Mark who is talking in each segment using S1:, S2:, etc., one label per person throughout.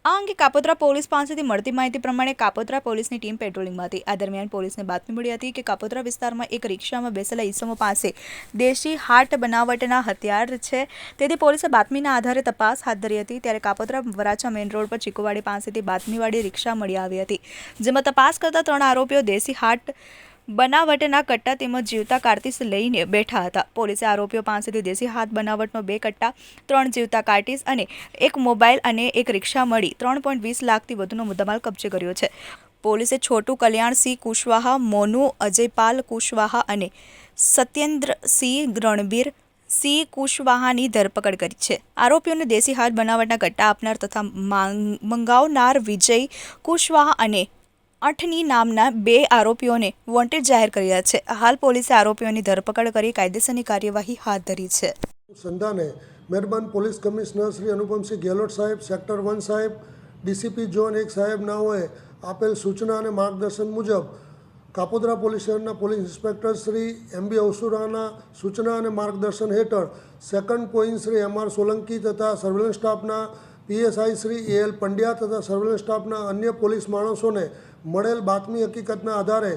S1: આ અંગે કાપોદ્રા પોલીસ પાસેથી મળતી માહિતી પ્રમાણે કાપોદ્રા પોલીસની ટીમ પેટ્રોલિંગમાં હતી। આ દરમિયાન પોલીસને બાતમી મળી હતી કે કાપોદ્રા વિસ્તારમાં એક રિક્ષામાં બેસેલા ઈસમો પાસે દેશી હાટ બનાવટના હથિયાર છે। તેથી પોલીસે બાતમીના આધારે તપાસ હાથ ધરી હતી। ત્યારે કાપોદ્રા વરાછા મેઇન રોડ પર ચીકુવાડી પાસેથી બાતમીવાળી રિક્ષા મળી આવી હતી, જેમાં તપાસ કરતા 3 આરોપીઓ દેશી હાટ બનાવટના કટ્ટા તેમજ જીવતા કાર્તીસ લઈને બેઠા હતા। પોલીસે આરોપીઓ પાસેથી દેશી હાથ બનાવટનો 2 કટ્ટા, 3 જીવતા કાર્તીસ અને 1 મોબાઈલ અને 1 રિક્ષા મળી 3.20 લાખથી વધુનો મુદ્દામાલ કબજે કર્યો છે। પોલીસે છોટુ કલ્યાણસિંહ કુશવાહા, મોનુ અજયપાલ કુશવાહા અને સત્યેન્દ્રસિંહ રણબીર સિંહ કુશવાહાની ધરપકડ કરી છે। આરોપીઓને દેશી હાથ બનાવટના કટ્ટા આપનાર તથા મંગાવનાર વિજય કુશવાહા અને અઠની નામના 2 આરોપીઓને વોન્ટેડ જાહેર કર્યા છે। હાલ પોલીસે આરોપીઓની ધરપકડ કરી કાયદેસરની કાર્યવાહી હાથ ધરી છે।
S2: સંધાને મહેરબાન પોલીસ કમિશનર શ્રી અનુપમસિંહ ગેહલોત સાહેબ, સેક્ટર 1 સાહેબ, ડીસીપી ઝોન 1 સાહેબ નાઓએ આપેલ સૂચના અને માર્ગદર્શન મુજબ કાપોદ્રા પોલીસ સ્ટેશનના પોલીસ ઇન્સ્પેક્ટર શ્રી MB અવસુરાના સૂચના અને માર્ગદર્શન હેઠળ second point Shri MR Solanki તથા સર્વેલન્સ સ્ટાફના PSI શ્રી AL પંડ્યા તથા સર્વેલન્સ સ્ટાફના અન્ય પોલીસ માણસોને મળેલ બાતમી હકીકતના આધારે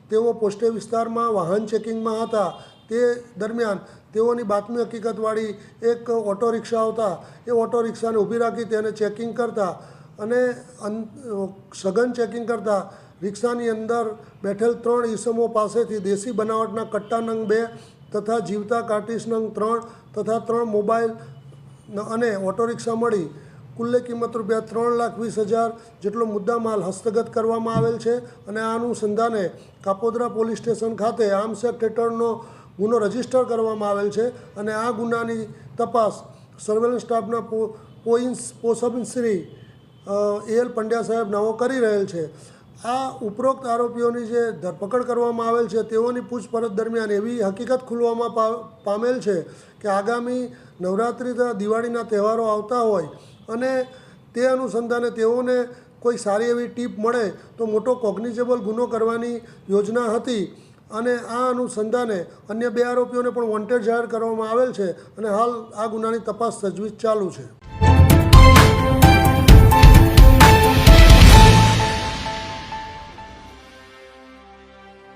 S2: તેઓ પોસ્ટે વિસ્તારમાં વાહન ચેકિંગમાં હતા। તે દરમિયાન તેઓની બાતમી હકીકતવાળી એક ઓટો રિક્ષા આવતા એ ઓટો રિક્ષાને ઊભી રાખી તેને ચેકિંગ કરતા અને સઘન ચેકિંગ કરતા રિક્ષાની અંદર બેઠેલ 3 ઈસમો પાસેથી દેશી બનાવટના કટ્ટા નંગ 2 તથા જીવતા કાર્ટીસ નંગ 3 તથા 3 મોબાઈલ અને ઓટો રિક્ષા મળી કુલ્લે કિંમત ₹3,20,000 જેટલો મુદ્દામાલ હસ્તગત કરવામાં આવેલ છે। અને આ અનુસંધાને કાપોદ્રા પોલીસ સ્ટેશન ખાતે આર્મ્સ એક્ટ હેઠળનો ગુનો રજીસ્ટર કરવામાં આવેલ છે અને આ ગુનાની તપાસ સર્વેલન્સ સ્ટાફના પોસબ શ્રી AL પંડ્યા સાહેબ નાઓ કરી રહેલ છે। આ ઉપરોક્ત આરોપીઓની જે ધરપકડ કરવામાં આવેલ છે તેઓની પૂછપરછ દરમિયાન એવી હકીકત ખુલવામાં પામેલ છે કે આગામી નવરાત્રિ તથા દિવાળીના તહેવારો આવતા હોય અને તે અનુસંધાને તેઓને કોઈ સારી એવી ટીપ મળે તો મોટો કોગ્નિઝેબલ ગુનો કરવાની યોજના હતી અને આ અનુસંધાને અન્ય 2 આરોપીઓને પણ વોન્ટેડ જાહેર કરવામાં આવેલ છે અને હાલ આ ગુનાની તપાસ તજવીજ ચાલુ છે।